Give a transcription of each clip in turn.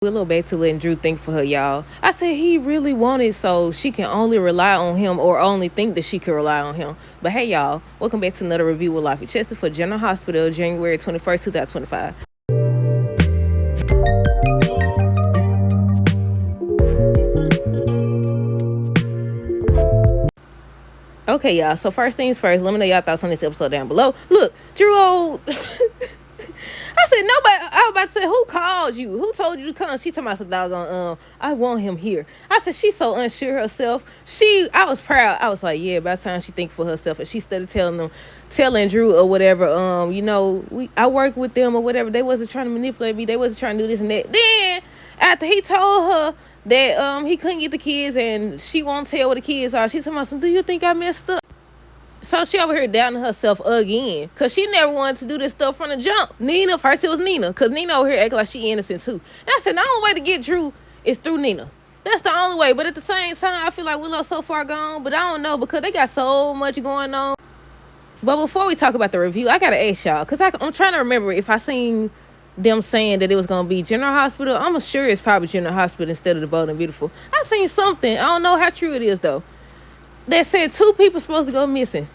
Willow back to letting Drew think for her, y'all. I said he really wanted so she can only rely on him or only think that she can rely on him. But hey, y'all, welcome back to another review with lchessica for General Hospital, January 21st, 2025. Okay, y'all, so first things first, let me know y'all thoughts on this episode down below. Look, Drew old... I said, nobody, I was about to say, who called you? Who told you to come? She talking about some doggone, I want him here. I said, she's so unsure herself. I was proud. I was like, yeah, by the time she think for herself. And she started telling Drew or whatever, I work with them or whatever. They wasn't trying to manipulate me. They wasn't trying to do this and that. Then, after he told her that he couldn't get the kids and she won't tell what the kids are, she talking about some, do you think I messed up? So she over here doubting herself again. Because she never wanted to do this stuff from the jump. First it was Nina. Because Nina over here acting like she innocent too. And I said, the only way to get Drew is through Nina. That's the only way. But at the same time, I feel like Willow's so far gone. But I don't know because they got so much going on. But before we talk about the review, I got to ask y'all. Because I'm trying to remember if I seen them saying that it was going to be General Hospital. I'm sure it's probably General Hospital instead of the Bold and Beautiful. I seen something. I don't know how true it is though. That said 2 people supposed to go missing.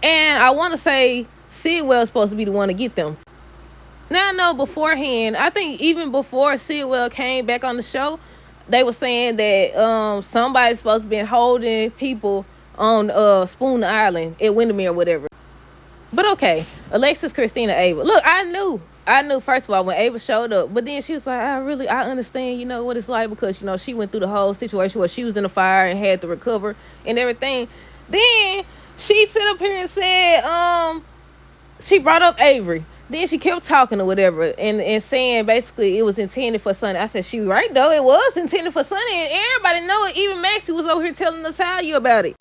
And I want to say Sidwell's supposed to be the one to get them. Now I know beforehand, I think even before Sidwell came back on the show, they were saying that somebody's supposed to be holding people on Spoon Island at Windermere or whatever. But okay, Alexis, Christina, Ava. Look, I knew first of all when Ava showed up, but then she was like, I understand, what it's like because, she went through the whole situation where she was in the fire and had to recover and everything. Then she sit up here and said, she brought up Avery. Then she kept talking or whatever and saying basically it was intended for Sonny. I said, she right though, it was intended for Sonny and everybody know it. Even Maxie was over here telling us how you about it.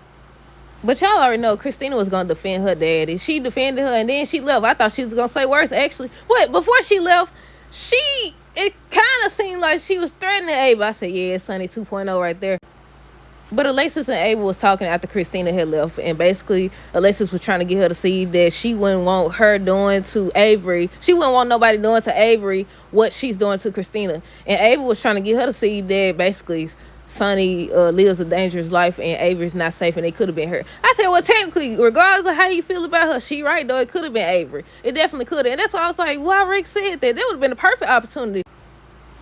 But y'all already know Christina was going to defend her daddy. She defended her and then she left. I thought she was going to say worse, actually. What? Before she left, it kind of seemed like she was threatening Ava. I said, yeah, it's Sonny 2.0 right there. But Alexis and Ava was talking after Christina had left. And basically, Alexis was trying to get her to see that she wouldn't want her doing to Avery. She wouldn't want nobody doing to Avery what she's doing to Christina. And Ava was trying to get her to see that basically Sonny lives a dangerous life and Avery's not safe and it could have been her. I said, well, technically, regardless of how you feel about her, she right, though. It could have been Avery. It definitely could have. And that's why I was like, why Rick said that? That would have been a perfect opportunity.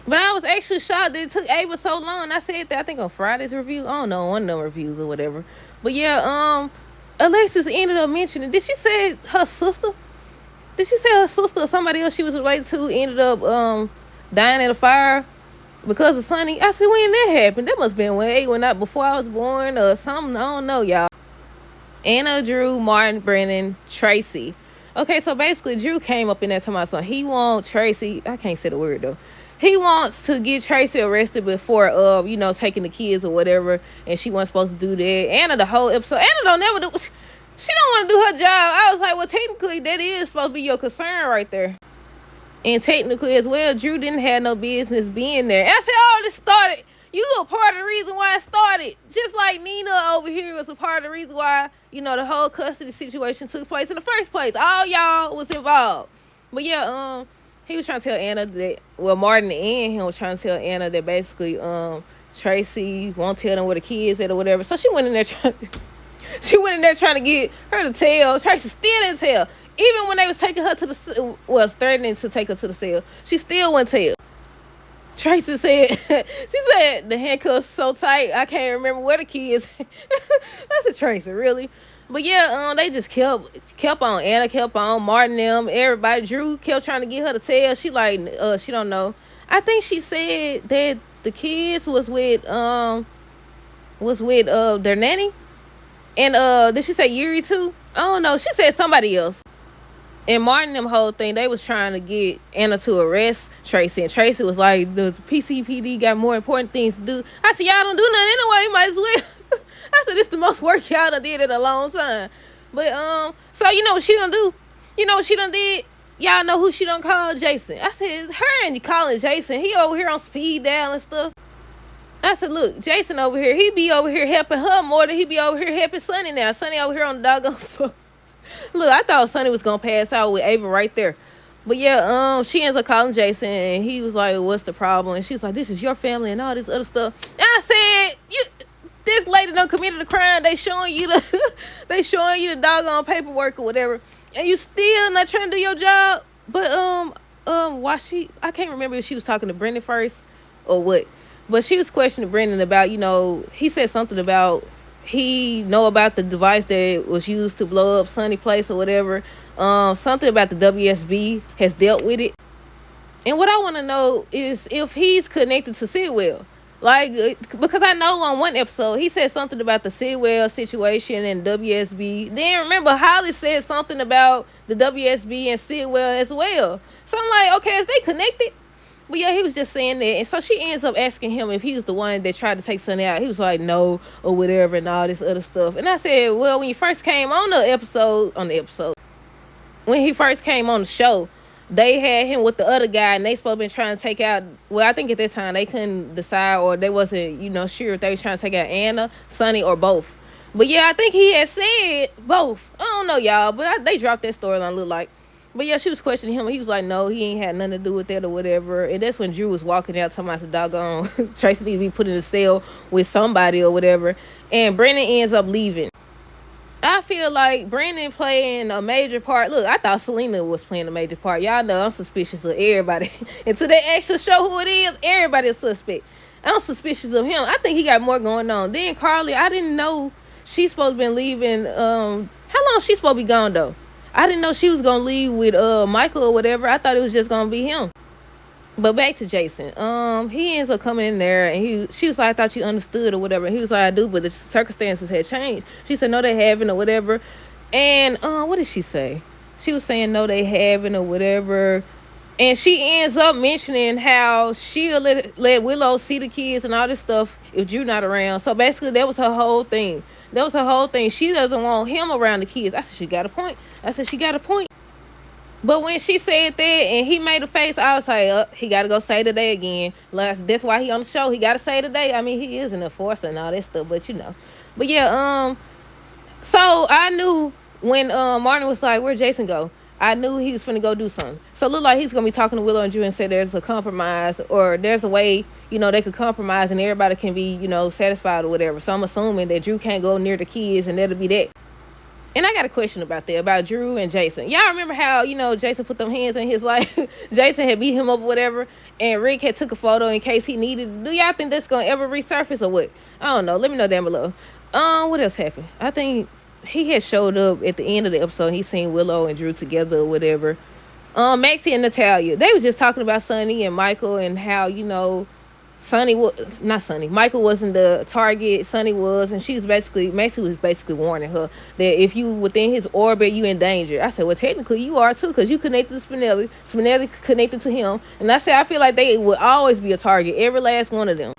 But I was actually shocked that it took Ava so long. I said that, I think, on Friday's review. I don't know, one of them reviews or whatever. But yeah, Alexis ended up mentioning, did she say her sister? Did she say her sister or somebody else she was related to ended up dying in a fire because of Sonny? I said, when that happened? That must have been when not before I was born or something. I don't know, y'all. Anna, Drew, Martin, Brennan, Tracy. Okay, so basically Drew came up in that time. So he wants Tracy. I can't say the word though. He wants to get Tracy arrested before, taking the kids or whatever. And she wasn't supposed to do that. Anna, the whole episode. Anna don't never do. She don't want to do her job. I was like, well, technically, that is supposed to be your concern right there. And technically as well, Drew didn't have no business being there. And I said, oh, this started. You a part of the reason why it started. Just like Nina over here was a part of the reason why, the whole custody situation took place in the first place. All y'all was involved. But yeah, he was trying to tell Anna that, Martin and him was trying to tell Anna that basically Tracy won't tell them where the kids at or whatever. So she went in there trying to get her to tell. Tracy still didn't tell. Even when they was taking her to the threatening to take her to the cell, she still wouldn't tell. Tracy said, she said the handcuffs so tight, I can't remember where the kids. That's a Tracy, really. But yeah, they just kept on. Anna kept on. Martin, them, everybody. Drew kept trying to get her to tell. She like, she don't know. I think she said that the kids was with their nanny. And did she say Yuri too? I don't know. She said somebody else. And Martin, them whole thing, they was trying to get Anna to arrest Tracy. And Tracy was like, the PCPD got more important things to do. I said, y'all don't do nothing anyway. Might as well. I said, this the most work y'all done did in a long time. But, so you know what she done do? You know what she done did? Y'all know who she done called? Jason. I said, her and you calling Jason. He over here on speed dial and stuff. I said, look, Jason over here, he be over here helping her more than he be over here helping Sonny now. Sonny over here on the doggone floor. Look, I thought Sonny was going to pass out with Ava right there. But yeah, she ends up calling Jason, and he was like, "What's the problem?" And she was like, "This is your family and all this other stuff." And I said, "You, this lady done committed a crime. They showing you the, they showing you the doggone paperwork or whatever, and you still not trying to do your job." But why she? I can't remember if she was talking to Brendan first or what, but she was questioning Brendan about, he said something about he know about the device that was used to blow up Sunny Place or whatever. Something about the WSB has dealt with it. And what I want to know is if he's connected to Sidwell. Like, because I know on one episode, he said something about the Sidwell situation and WSB. Then remember, Holly said something about the WSB and Sidwell as well. So I'm like, okay, is they connected? But yeah, he was just saying that. And so she ends up asking him if he was the one that tried to take Sonny out. He was like, no, or whatever, and all this other stuff. And I said, well, when you first came on the episode, when he first came on the show, they had him with the other guy, and they supposed to been trying to take out. Well, I think at that time they couldn't decide, or they wasn't, sure if they was trying to take out Anna, Sonny, or both. But yeah, I think he had said both. I don't know, y'all, but they dropped that storyline. Look like. But yeah, she was questioning him. He was like, no, he ain't had nothing to do with that or whatever. And that's when Drew was walking out talking about the doggone Tracy need to be put in a cell with somebody or whatever. And Brandon ends up leaving. I feel like Brandon playing a major part. Look, I thought Selena was playing a major part. Y'all know I'm suspicious of everybody. Until they actually show who it is, everybody's suspect. I'm suspicious of him. I think he got more going on. Then Carly, I didn't know she's supposed to be leaving. How long she supposed to be gone though? I didn't know she was gonna leave with Michael or whatever. I thought it was just gonna be him. But back to Jason. He ends up coming in there, and she was like, I thought you understood or whatever. And he was like, I do, but the circumstances had changed. She said, no, they haven't or whatever. And what did she say? She was saying, no, they haven't or whatever. And she ends up mentioning how she'll let Willow see the kids and all this stuff if Drew not around. So basically, that was her whole thing. She doesn't want him around the kids. I said, she got a point. But when she said that and he made a face, I was like, he got to go say today again. That's why he on the show. He got to say today. I mean, he is an enforcer and all that stuff, but But yeah, so I knew when Martin was like, where'd Jason go? I knew he was finna go do something. So it looked like he's going to be talking to Willow and Drew and say there's a compromise, or there's a way, they could compromise and everybody can be, satisfied or whatever. So I'm assuming that Drew can't go near the kids, and that'll be that. And I got a question about that, about Drew and Jason. Y'all remember how, Jason put them hands in his life? Jason had beat him up or whatever, and Rick had took a photo in case he needed. Do y'all think that's going to ever resurface or what? I don't know. Let me know down below. What else happened? I think he had showed up at the end of the episode. He seen Willow and Drew together or whatever. Maxie and Natalia, they was just talking about Sonny and Michael and how, Michael wasn't the target, Sonny was, and Maxie was basically warning her that if you within his orbit, you in danger. I said, well, technically you are too, because you connected to Spinelli connected to him. And I said, I feel like they would always be a target, every last one of them.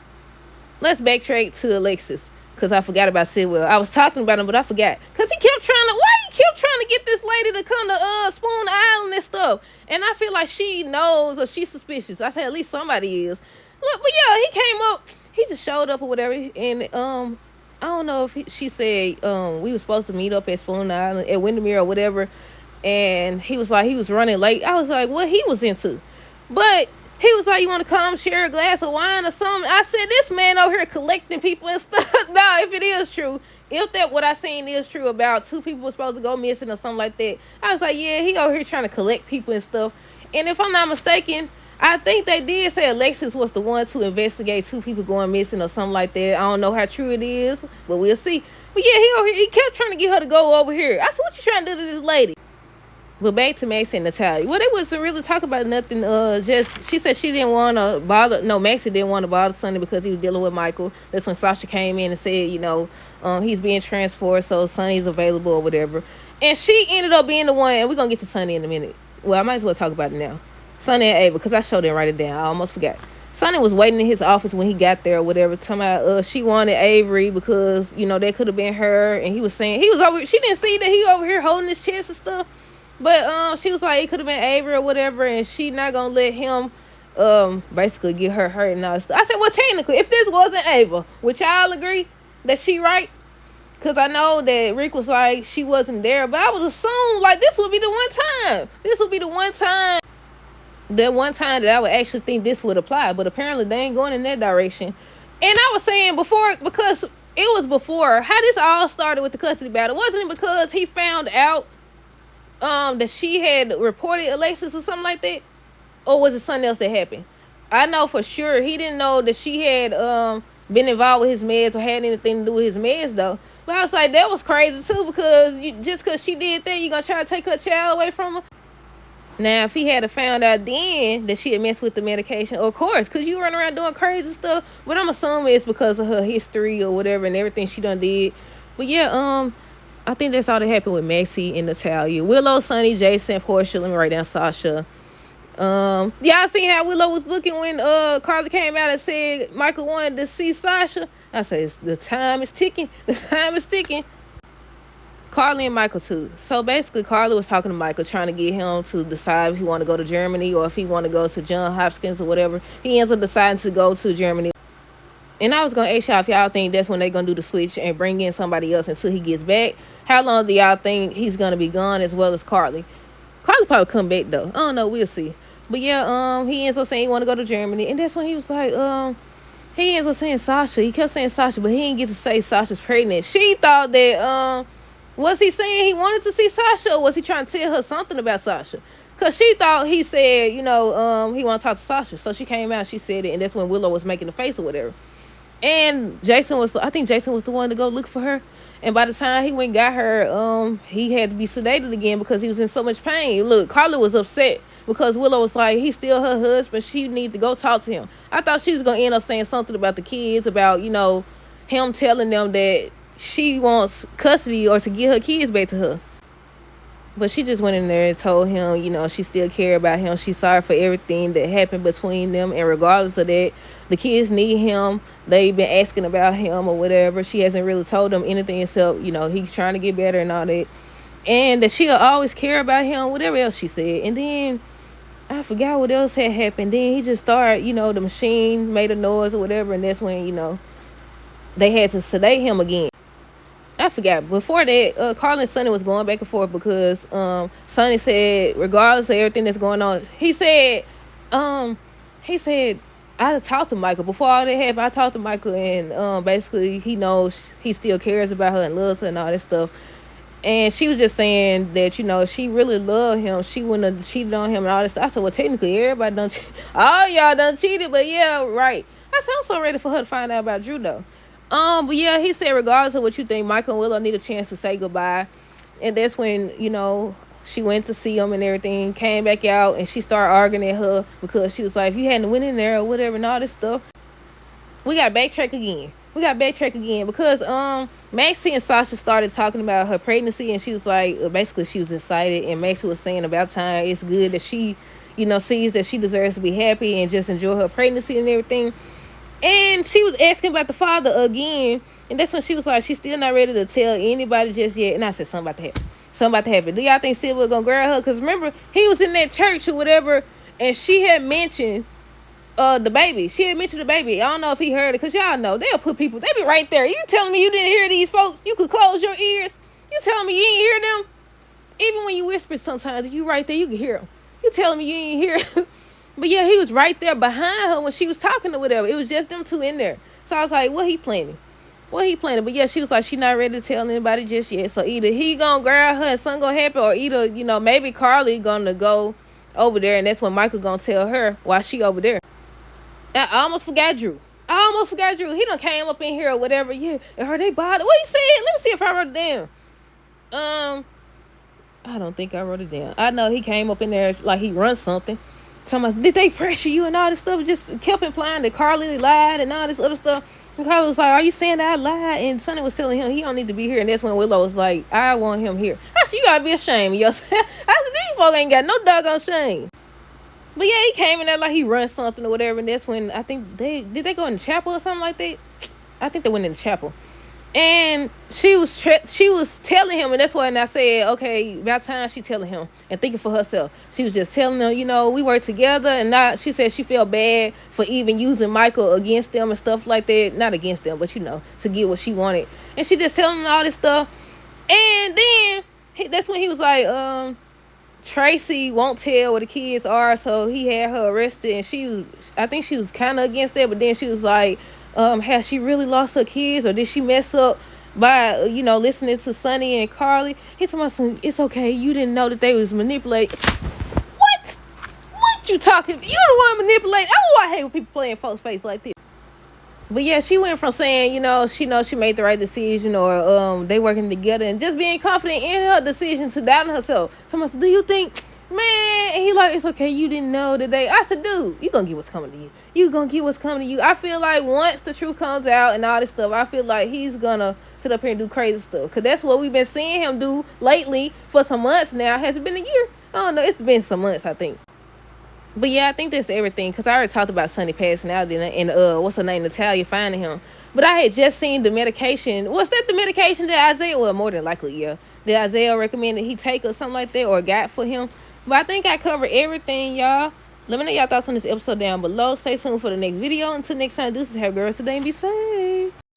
Let's backtrack to Alexis, because I forgot about Sidwell. I was talking about him, but I forgot. Because he kept trying to get this lady to come to Spoon Island and stuff. And I feel like she knows or she's suspicious. I said, at least somebody is. Look, but yeah, he came up. He just showed up or whatever. And I don't know if she said we were supposed to meet up at Spoon Island, at Windermere or whatever. And he was like, he was running late. I was like, what he was into? But he was like, you want to come share a glass of wine or something? I said, this man over here collecting people and stuff. Now, if it is true, if that what I seen is true about two people were supposed to go missing or something like that, I was like, yeah, he over here trying to collect people and stuff. And if I'm not mistaken, I think they did say Alexis was the one to investigate two people going missing or something like that. I don't know how true it is, but we'll see. But yeah, he kept trying to get her to go over here. I said, what you trying to do to this lady? But back to Maxie and Natalia. Well, they wasn't really talking about nothing. Just she said she didn't want to bother. No, Maxie didn't want to bother Sonny because he was dealing with Michael. That's when Sasha came in and said, he's being transferred, so Sonny's available or whatever. And she ended up being the one. And we're gonna get to Sonny in a minute. Well, I might as well talk about it now. Sonny and Ava, because I showed didn't write it down. I almost forgot. Sonny was waiting in his office when he got there or whatever, talking about she wanted Avery because that could have been her. And he was saying he was over. She didn't see that he over here holding his chest and stuff. But she was like, it could have been Avery or whatever, and she not gonna let him basically get her hurt and all that stuff. I said, well, technically, if this wasn't Ava, would y'all agree that she right? Because I know that Rick was like, she wasn't there, but I was assumed like this would be the one time. This would be the one time that one time that I would actually think this would apply, but apparently they ain't going in that direction. And I was saying before, because it was before how this all started with the custody battle. Wasn't it because he found out that she had reported Alexis or something like that, or was it something else that happened? I know for sure he didn't know that she had been involved with his meds or had anything to do with his meds though. But I was like, that was crazy too, because just because she did that, you gonna try to take her child away from her? Now, if he had found out then that she had messed with the medication, of course, because you run around doing crazy stuff. But I'm assuming it's because of her history or whatever and everything she done did. But yeah, I think that's all that happened with Maxie and Natalia. Willow, Sonny, Jason, Portia. Let me write down Sasha. Y'all seen how Willow was looking when Carly came out and said Michael wanted to see Sasha? I said, the time is ticking. The time is ticking. Carly and Michael too. So basically, Carly was talking to Michael, trying to get him to decide if he want to go to Germany or if he want to go to Johns Hopkins or whatever. He ends up deciding to go to Germany. And I was gonna ask y'all if y'all think that's when they're gonna do the switch and bring in somebody else until he gets back. How long do y'all think he's gonna be gone, as well as Carly? Carly probably come back though. I don't know. We'll see. But yeah, he ends up saying he want to go to Germany, and that's when he was like, he ends up saying Sasha. He kept saying Sasha, but he didn't get to say Sasha's pregnant. She thought that was he saying he wanted to see Sasha, or was he trying to tell her something about Sasha? Because she thought he said, he want to talk to Sasha. So she came out, she said it, and that's when Willow was making the face or whatever. And I think Jason was the one to go look for her. And by the time he went and got her, he had to be sedated again because he was in so much pain. Look, Carla was upset because Willow was like, he's still her husband. She needs to go talk to him. I thought she was going to end up saying something about the kids, about, him telling them that she wants custody or to get her kids back to her. But she just went in there and told him, she still cared about him. She's sorry for everything that happened between them. And regardless of that, the kids need him. They've been asking about him or whatever. She hasn't really told them anything except, he's trying to get better and all that. And that she'll always care about him, whatever else she said. And then I forgot what else had happened. Then he just started, the machine made a noise or whatever. And that's when, they had to sedate him again. I forgot. Before that, Carl and Sonny was going back and forth because Sonny said, regardless of everything that's going on, he said, I talked to Michael. Before all that happened, I talked to Michael, and basically he knows he still cares about her and loves her and all that stuff. And she was just saying that, if she really loved him, she wouldn't have cheated on him and all this stuff. I said, well, technically, everybody done all y'all done cheated, but yeah, right. I said, I'm so ready for her to find out about Drew, though. But yeah, he said, regardless of what you think, Michael and Willow need a chance to say goodbye. And that's when, she went to see him and everything, came back out, and she started arguing at her because she was like, if you hadn't went in there or whatever and all this stuff. We got to backtrack again because Maxie and Sasha started talking about her pregnancy, and she was like, basically she was excited, and Maxie was saying about time it's good that she, sees that she deserves to be happy and just enjoy her pregnancy and everything. And she was asking about the father again. And that's when she was like, she's still not ready to tell anybody just yet. And I said, something about to happen. Do y'all think Sylvia was going to grab her? Because remember, he was in that church or whatever. And she had mentioned the baby. She had mentioned the baby. I don't know if he heard it. Because y'all know, they'll put people, they be right there. You telling me you didn't hear these folks? You could close your ears. You telling me you ain't hear them? Even when you whisper sometimes, if you right there, you can hear them. You telling me you ain't hear them? But yeah, he was right there behind her when she was talking or whatever. It was just them two in there. So I was like, what he planning? But yeah, she was like, she not ready to tell anybody just yet. So either he gonna grab her and something gonna happen, or either, maybe Carly gonna go over there, and that's when Michael gonna tell her while she over there. I almost forgot Drew. He done came up in here or whatever. Yeah, and her they bothered. What he said? Let me see if I wrote it down. I don't think I wrote it down. I know he came up in there like he runs something. Talking, did they pressure you and all this stuff? Just kept implying that Carly lied and all this other stuff. And Carly was like, are you saying that I lied? And Sonny was telling him he don't need to be here. And that's when Willow was like, I want him here. I said, you gotta be ashamed of yourself. I said, these folk ain't got no doggone shame. But yeah, he came in there like he runs something or whatever. And that's when I think did they go in the chapel or something like that? I think they went in the chapel. And she was telling him, and that's when I said, okay, about time she telling him and thinking for herself. She was just telling him, we work together, and she said she felt bad for even using Michael against them and stuff like that. Not against them, but to get what she wanted. And she just telling him all this stuff. And then that's when he was like, Tracy won't tell where the kids are, so he had her arrested, and I think she was kind of against that, but then she was like, has she really lost her kids, or did she mess up by, listening to Sonny and Carly? He told my son, it's okay, you didn't know that they was manipulating. What you talking? You the one manipulating. Oh, I hate when people playing folks' face like this. But yeah, she went from saying, she knows she made the right decision, or they working together, and just being confident in her decision, to doubting herself. Someone said, do you think, man? And he like, it's okay, you didn't know that they. I said, dude, you gonna get what's coming to you. You gonna get what's coming to you. I feel like once the truth comes out and all this stuff, I feel like he's gonna sit up here and do crazy stuff. Because that's what we've been seeing him do lately for some months now. Has it been a year? I don't know. It's been some months, I think. But yeah, I think that's everything, because I already talked about Sonny passing out, and what's her name, Natalia, finding him. But I had just seen the medication. Was that the medication that Isaiah, well, more than likely, yeah, that Isaiah recommended he take or something like that, or got for him. But I think I covered everything, y'all. Let me know y'all thoughts on this episode down below. Stay tuned for the next video. Until next time, deuces, have girls today, and be safe.